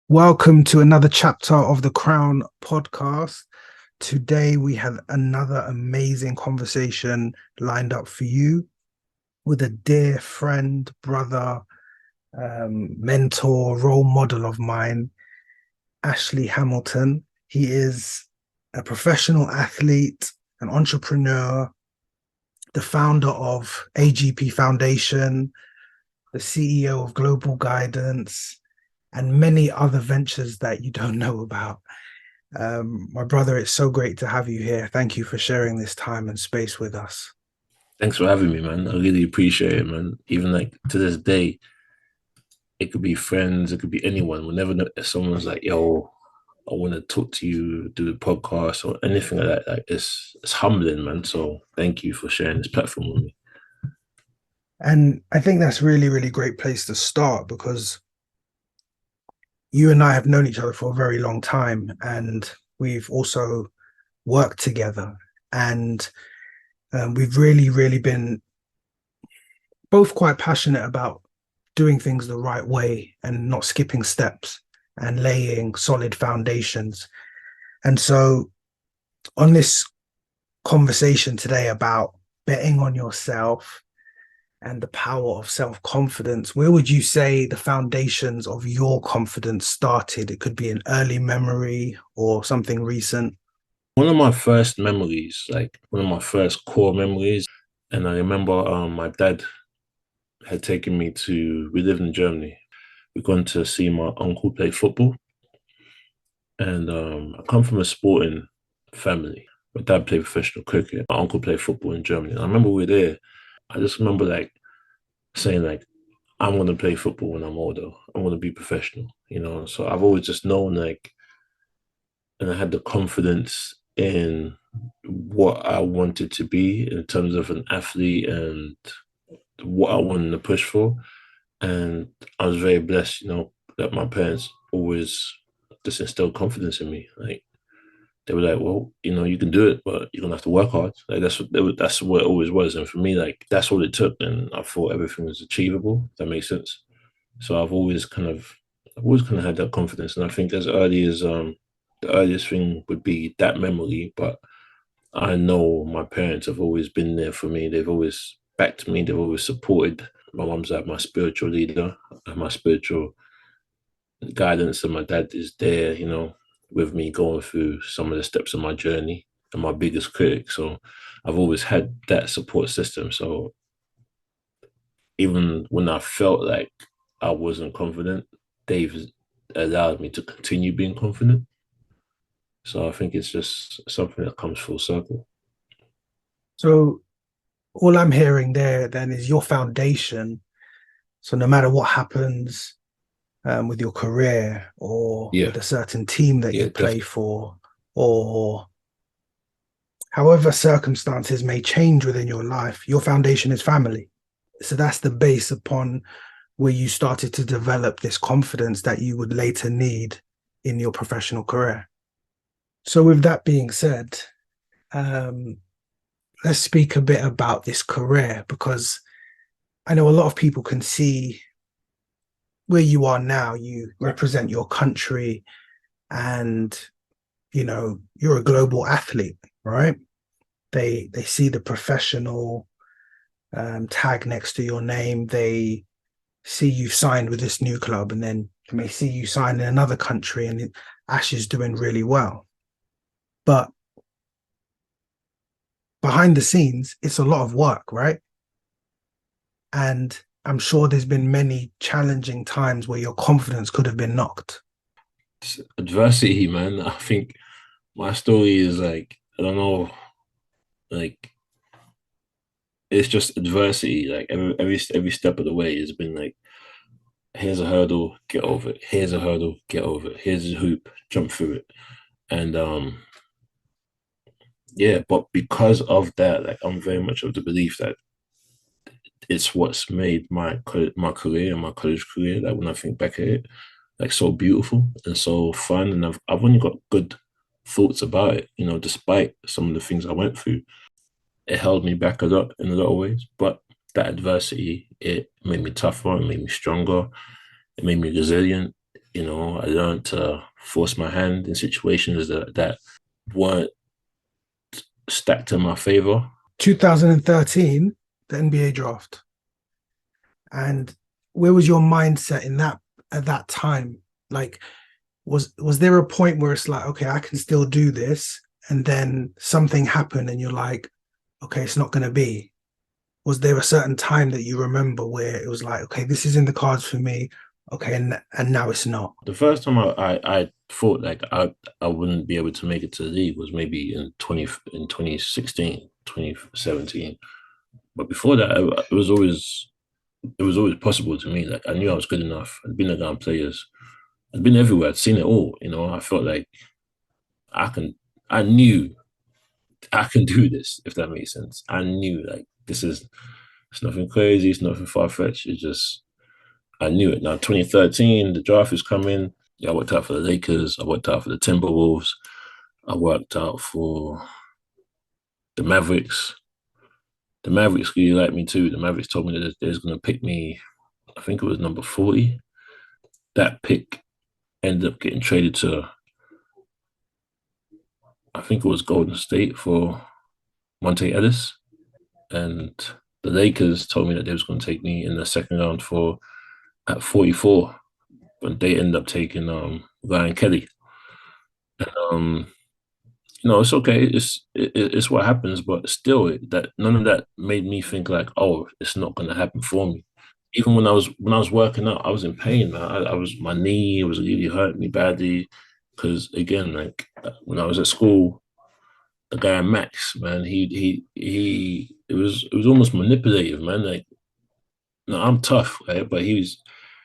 Welcome to another chapter of the Crown podcast. Today we have another amazing conversation lined up for you with a dear friend, brother, mentor, role model of mine, Ashley Hamilton. He is a professional athlete, an entrepreneur, the founder of AGP Foundation, the CEO of Global Guidance, and many other ventures that you don't know about. My brother, it's so great to have you here. Thank you for sharing this time and space with us. Thanks for having me, man. I really appreciate it, man. Even like to this day, it could be friends, it could be anyone. Whenever someone's like, "Yo, I want to talk to you, do a podcast or anything like that," like it's humbling, man. So thank you for sharing this platform with me. And I think that's really, really great place to start because you and I have known each other for a very long time and we've also worked together. And we've really, really been both quite passionate about doing things the right way and not skipping steps and laying solid foundations. And so, on this conversation today about betting on yourself and the power of self confidence, where would you say the foundations of your confidence started? It could be an early memory or something recent. One of my first memories, like one of my first core memories, and I remember my dad had taken me to. We lived in Germany. We'd gone to see my uncle play football, and I come from a sporting family. My dad played professional cricket. My uncle played football in Germany. And I remember we were there. I just remember like saying like, I'm gonna play football when I'm older. I want to be professional, you know. So I've always just known like, and I had the confidence in what I wanted to be in terms of an athlete and what I wanted to push for. And I was very blessed, you know, that my parents always just instilled confidence in me. Like they were like, well, you know, you can do it, but you're gonna have to work hard. Like that's what it always was. And for me, like that's what it took. And I thought everything was achievable. If that makes sense. So I've always kind of had that confidence. And I think as early as the earliest thing would be that memory. But I know my parents have always been there for me. They've always backed me. They've always supported. My mom's like my spiritual leader, my spiritual guidance, and my dad is there, you know, with me going through some of the steps of my journey and my biggest critic. So I've always had that support system. So even when I felt like I wasn't confident, they've allowed me to continue being confident. So I think it's just something that comes full circle. So, all I'm hearing there then is your foundation. So, no matter what happens with your career or Yeah, with a certain team that yeah, you play definitely. for, or however circumstances may change within your life, your foundation is family. So that's the base upon where you started to develop this confidence that you would later need in your professional career. So, with that being said, um, let's speak a bit about this career because I know a lot of people can see where you are now. You represent your country and you're a global athlete, right? They see the professional tag next to your name. They see you signed with this new club, and then they may see you sign in another country, and Ash is doing really well. But behind the scenes, it's a lot of work, right? And I'm sure there's been many challenging times where your confidence could have been knocked. It's adversity, man. I think my story is like, I don't know, like it's just adversity. Like every step of the way has been like, here's a hurdle, get over it. Here's a hurdle, get over it. Here's a hoop, jump through it. And yeah, but because of that, like I'm very much of the belief that it's what's made my career and my college career. Like when I think back at it, like so beautiful and so fun, and I've only got good thoughts about it. You know, despite some of the things I went through, it held me back a lot in a lot of ways. But that adversity, it made me tougher, it made me stronger, it made me resilient. I learned to force my hand in situations that weren't stacked in my favor. 2013, the NBA draft. And where was your mindset in that at that time? Like, was there a point where it's like, okay, I can still do this, and then something happened, and you're like, okay, it's not going to be? Was there a certain time that you remember where it was like, okay, this is in the cards for me, okay, and now it's not? The first time I thought like I wouldn't be able to make it to the league was maybe in 2016, 2017. But before that, it was always possible to me. Like I knew I was good enough. I'd been around players. I'd been everywhere. I'd seen it all. I felt like I can. I knew I can do this. If that makes sense. I knew like this is. It's nothing crazy. It's nothing far fetched. It's just I knew it. Now 2013, the draft is coming. Yeah, I worked out for the Lakers. I worked out for the Timberwolves. I worked out for the Mavericks. The Mavericks really liked me too. The Mavericks told me that they was going to pick me. I think it was number 40. That pick ended up getting traded to, I think it was Golden State for Monte Ellis. And the Lakers told me that they was going to take me in the second round for at 44. But they ended up taking Ryan Kelly. And, it's okay. It's what happens, but still, that none of that made me think like, oh, it's not going to happen for me. Even when I was working out, I was in pain. Man. I was my knee was really hurting me badly because again, like when I was at school, the guy Max, man, it was almost manipulative, man. Like, no, I'm tough, right? But he was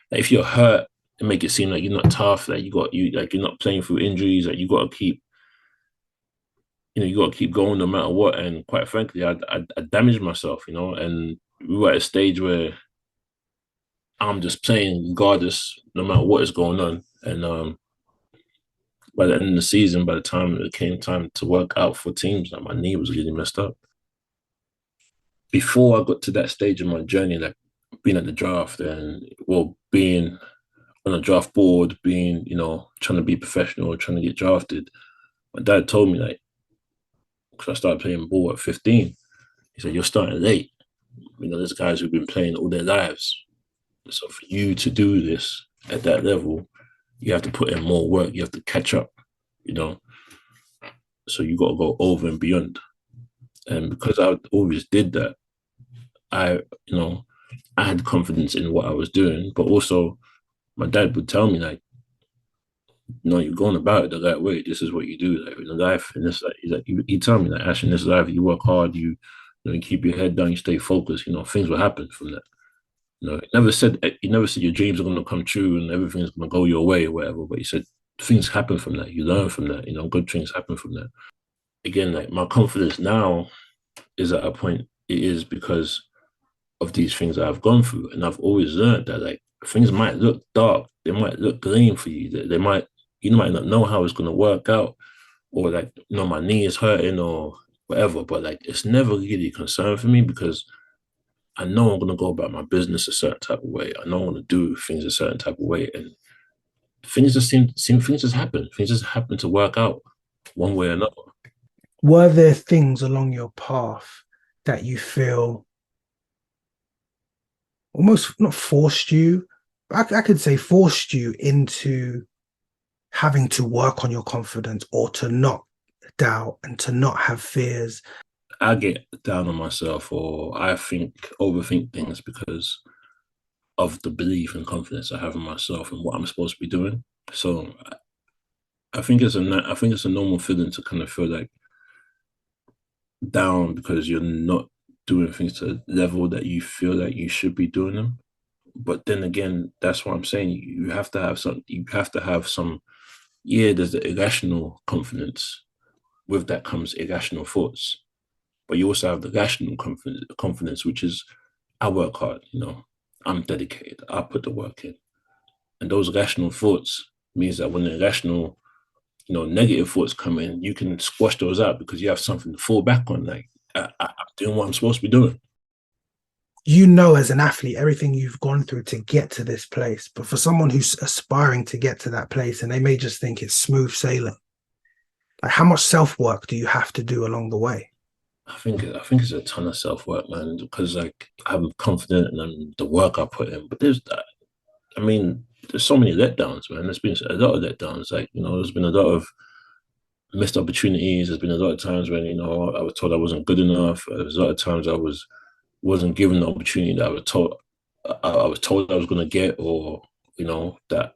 like, if you're hurt, it make it seem like you're not tough, like you're not playing through injuries, like you got to keep going no matter what. And quite frankly, I damaged myself, and we were at a stage where I'm just playing regardless, no matter what is going on. And by the end of the season, by the time it came time to work out for teams, like my knee was really messed up. Before I got to that stage of my journey, like being at the draft and being on a draft board, being trying to be professional, trying to get drafted, my dad told me like because I started playing ball at 15. He said, "You're starting late. There's guys who've been playing all their lives. So for you to do this at that level, you have to put in more work. You have to catch up, you know. So you got to go over and beyond. And because I always did that, I, you know, I had confidence in what I was doing. But also, my dad would tell me like, no, you're going about it the right way. This is what you do. Like in life, and this, like, he tell me like, Ash, in this life, you work hard. You keep your head down. You stay focused. Things will happen from that. He never said your dreams are going to come true and everything's going to go your way or whatever. But he said things happen from that. You learn from that. Good things happen from that. Again, like my confidence now is at a point. It is because of these things that I've gone through, and I've always learned that like things might look dark, they might look green for you. They might you might not know how it's going to work out, or like my knee is hurting or whatever. But like it's never really a concern for me because I know I'm gonna go about my business a certain type of way. I know I'm gonna do things a certain type of way, and things just happen. Things just happen to work out one way or another. Were there things along your path that you feel almost not forced you, but I could say forced you into having to work on your confidence or to not doubt and to not have fears? I get down on myself, or I overthink things because of the belief and confidence I have in myself and what I'm supposed to be doing. So I think it's a normal feeling to kind of feel like down because you're not doing things to the level that you feel like you should be doing them. But then again, that's what I'm saying. You have to have some. You have to have some. Yeah, there's the irrational confidence. With that comes irrational thoughts. But you also have the rational confidence, which is I work hard. I'm dedicated. I put the work in, and those rational thoughts means that when the irrational negative thoughts come in, you can squash those out because you have something to fall back on. Like I'm doing what I'm supposed to be doing. you know, as an athlete, everything you've gone through to get to this place. But for someone who's aspiring to get to that place and they may just think it's smooth sailing, like how much self work do you have to do along the way? I think it's a ton of self work, man. Because like I'm confident in the work I put in, but there's that. I mean, there's so many letdowns, man. There's been a lot of letdowns. Like there's been a lot of missed opportunities. There's been a lot of times when I was told I wasn't good enough. There's a lot of times wasn't given the opportunity that I was told I was going to get, or that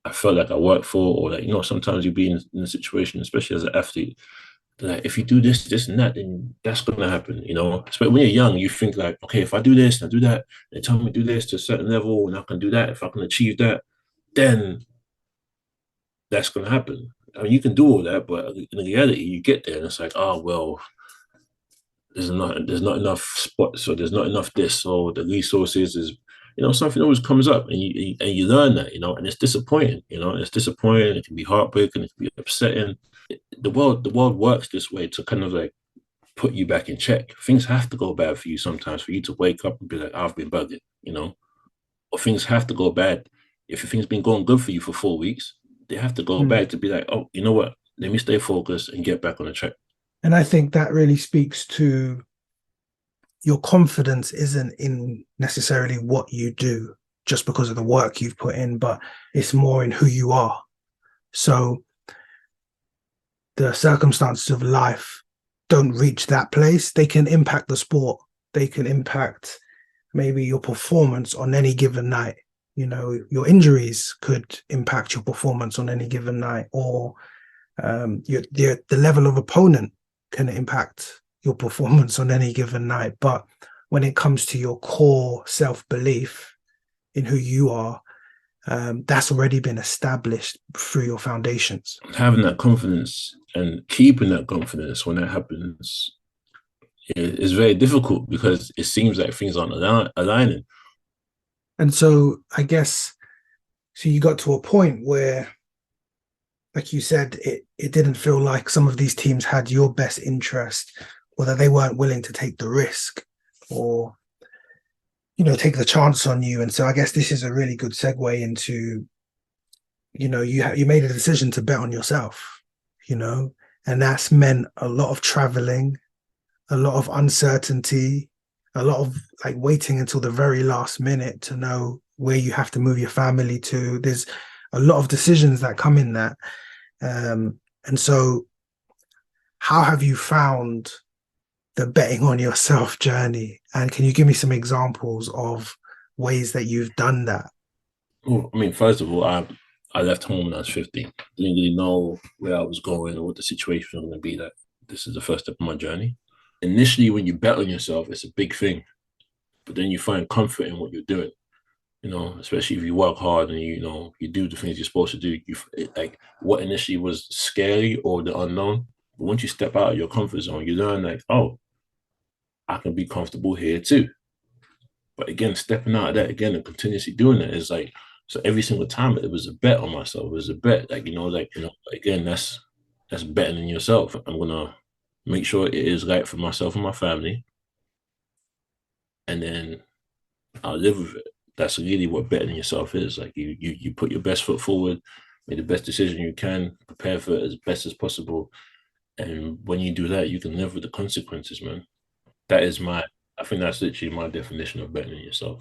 I felt like I worked for, or that sometimes you be in a situation, especially as an athlete, like if you do this, this and that, then that's gonna happen, But when you're young, you think like, okay, if I do this and I do that, they tell me to do this to a certain level, and I can do that. If I can achieve that, then that's gonna happen. I mean, you can do all that, but in reality, you get there and it's like, oh well, there's not enough spots, or there's not enough this, or the resources is, something always comes up, and you learn that, and it's disappointing, and it's disappointing. It can be heartbreaking, it can be upsetting. The world works this way to kind of like put you back in check. Things have to go bad for you sometimes for you to wake up and be like, I've been bugging. Or things have to go bad. If things been going good for you for 4 weeks, they have to go Mm. bad to be like, oh, you know what? Let me stay focused and get back on the track. And I think that really speaks to your confidence isn't in necessarily what you do just because of the work you've put in, but it's more in who you are. So the circumstances of life don't reach that place. They can impact the sport, they can impact maybe your performance on any given night. Your injuries could impact your performance on any given night, or the level of opponent can impact your performance on any given night. But when it comes to your core self belief in who you are, that's already been established through your foundations. Having that confidence and keeping that confidence when that happens is very difficult because it seems like things aren't aligning. And so I guess so you got to a point where, like you said, it didn't feel like some of these teams had your best interest, or that they weren't willing to take the risk, or take the chance on you. And so I guess this is a really good segue into, you made a decision to bet on yourself, you know, and that's meant a lot of traveling, a lot of uncertainty, a lot of like waiting until the very last minute to know where you have to move your family to. There's a lot of decisions that come in that. And so how have you found the betting on yourself journey? And can you give me some examples of ways that you've done that? Well, I mean, first of all, I left home when I was 15. Didn't really know where I was going or what the situation was going to be. That this is the first step of my journey. Initially, when you bet on yourself, it's a big thing, but then you find comfort in what you're doing. Especially if you work hard and you do the things you're supposed to do. Like what initially was scary or the unknown, but once you step out of your comfort zone, you learn like, oh, I can be comfortable here too. But again, stepping out of that again and continuously doing it is like, so every single time it was a bet on myself. It was a bet, again, that's betting in yourself. I'm gonna make sure it is right for myself and my family, and then I'll live with it. That's really what betting in yourself is. Like you put your best foot forward, make the best decision you can, prepare for it as best as possible, and when you do that, you can live with the consequences, man. That is I think that's literally my definition of betting in yourself.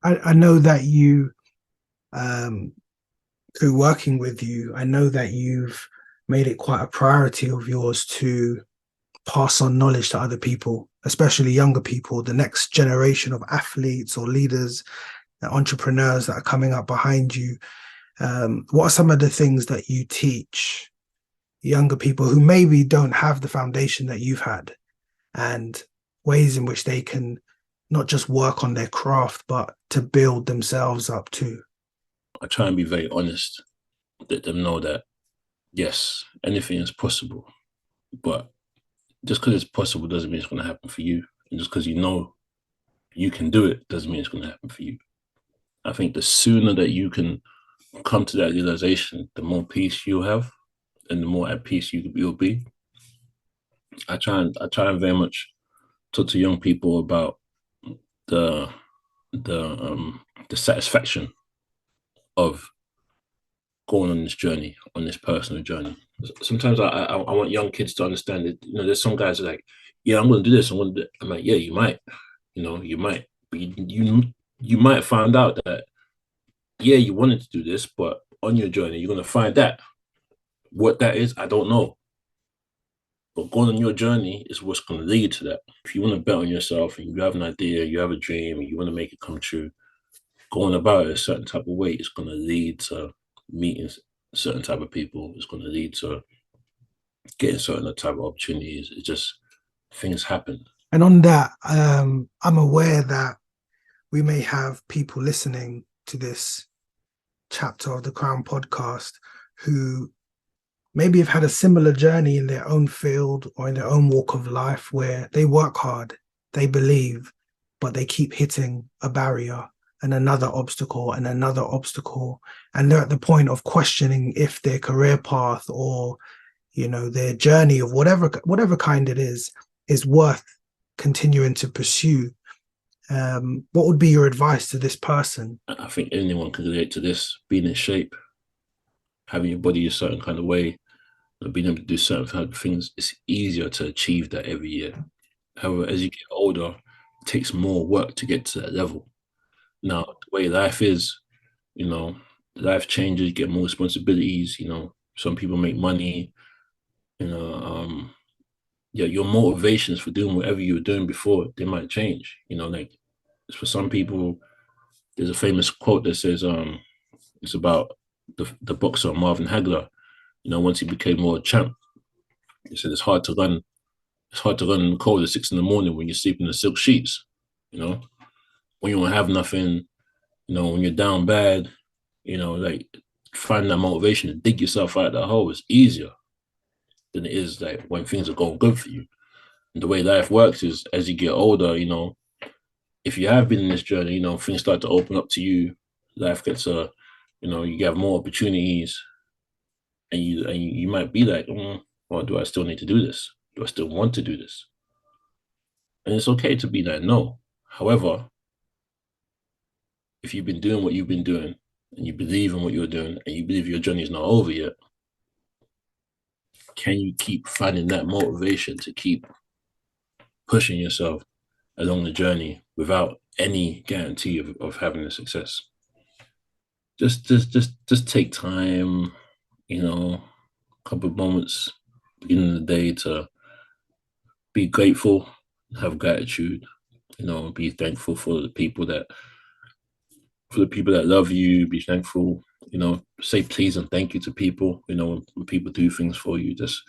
I know that um, through working with you, I know that you've made it quite a priority of yours to pass on knowledge to other people, especially younger people, the next generation of athletes or leaders, entrepreneurs that are coming up behind you. What are some of the things that you teach younger people who maybe don't have the foundation that you've had, and ways in which they can not just work on their craft, but to build themselves up too? I try and be very honest, let them know that yes, anything is possible, but just because it's possible doesn't mean it's going to happen for you. And just because you know you can do it doesn't mean it's going to happen for you. I think the sooner that you can come to that realization, the more peace you'll have, and the more at peace you'll be. I try and very much talk to young people about the the um the satisfaction of going on this journey, on this personal journey. Sometimes I want young kids to understand that, there's some guys are like, yeah, I'm going to do this. I'm like, yeah, you might, you might, but you might find out that, yeah, you wanted to do this, but on your journey, you're going to find that. What that is, I don't know. But going on your journey is what's going to lead to that. If you want to bet on yourself and you have an idea, you have a dream, and you want to make it come true, going about it a certain type of way is going to lead to meeting certain type of people. It's going to lead to getting certain type of opportunities. It just things happen. And on that, I'm aware that we may have people listening to this chapter of the Crown podcast who maybe have had a similar journey in their own field or in their own walk of life where they work hard, they believe, but they keep hitting a barrier and another obstacle and another obstacle. And they're at the point of questioning if their career path or, their journey of whatever kind it is worth continuing to pursue. What would be your advice to this person? I think anyone can relate to this. Being in shape, having your body a certain kind of way, being able to do certain kind of things, it's easier to achieve that every year. However, as you get older, it takes more work to get to that level. Now, the way life is, life changes, you get more responsibilities, some people make money, you know, yeah, your motivations for doing whatever you were doing before, they might change. Like for some people, there's a famous quote that says, it's about the boxer Marvin Hagler. Once he became world champ, he said it's hard to run in the cold at 6 in the morning when you're sleeping in silk sheets. When you don't have nothing, when you're down bad, like finding that motivation to dig yourself out of that hole is easier than it is like when things are going good for you. And the way life works is as you get older, if you have been in this journey, things start to open up to you. Life gets you have more opportunities, and you might be like, well, do I still need to do this? Do I still want to do this? And it's okay to be like, no. However, if you've been doing what you've been doing, and you believe in what you're doing, and you believe your journey is not over yet, can you keep finding that motivation to keep pushing yourself along the journey without any guarantee of having a success? Just take time, a couple of moments beginning of the day to be grateful, have gratitude, be thankful for the people that love you, be thankful, say please and thank you to people, when people do things for you. Just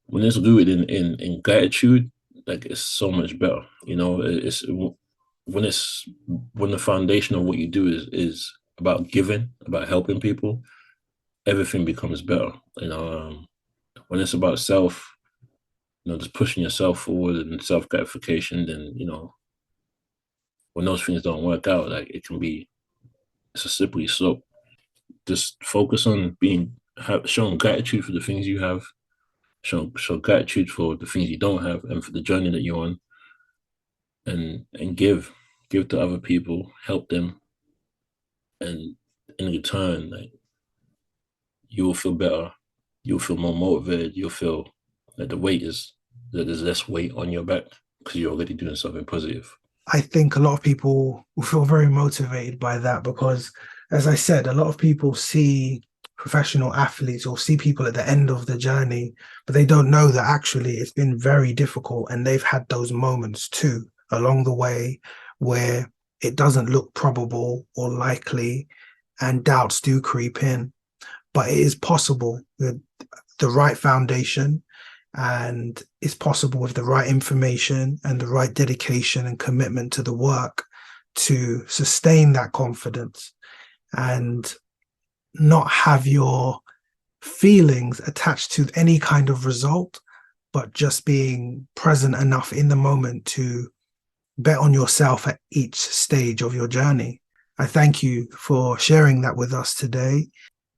when it's rooted in gratitude, like it's so much better. It's when the foundation of what you do is about giving, about helping people, everything becomes better. When it's about self, just pushing yourself forward and self gratification, then when those things don't work out, like it's a slippery slope. Just focus on showing gratitude for the things you have, show gratitude for the things you don't have, and for the journey that you're on, and give to other people, help them, and in return, like you will feel better, you'll feel more motivated, you'll feel that there's less weight on your back because you're already doing something positive. I think a lot of people will feel very motivated by that because, as I said, a lot of people see professional athletes or see people at the end of the journey, but they don't know that actually it's been very difficult and they've had those moments too along the way where it doesn't look probable or likely and doubts do creep in. But it is possible with the right foundation, and it's possible with the right information and the right dedication and commitment to the work to sustain that confidence and not have your feelings attached to any kind of result, but just being present enough in the moment to bet on yourself at each stage of your journey. I thank you for sharing that with us today.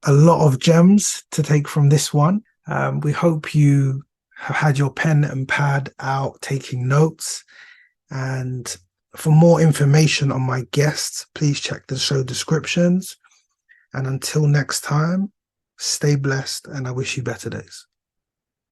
A lot of gems to take from this one. We hope you have had your pen and pad out taking notes, and For more information on my guests, please check the show descriptions. And until next time, stay blessed, and I wish you better days.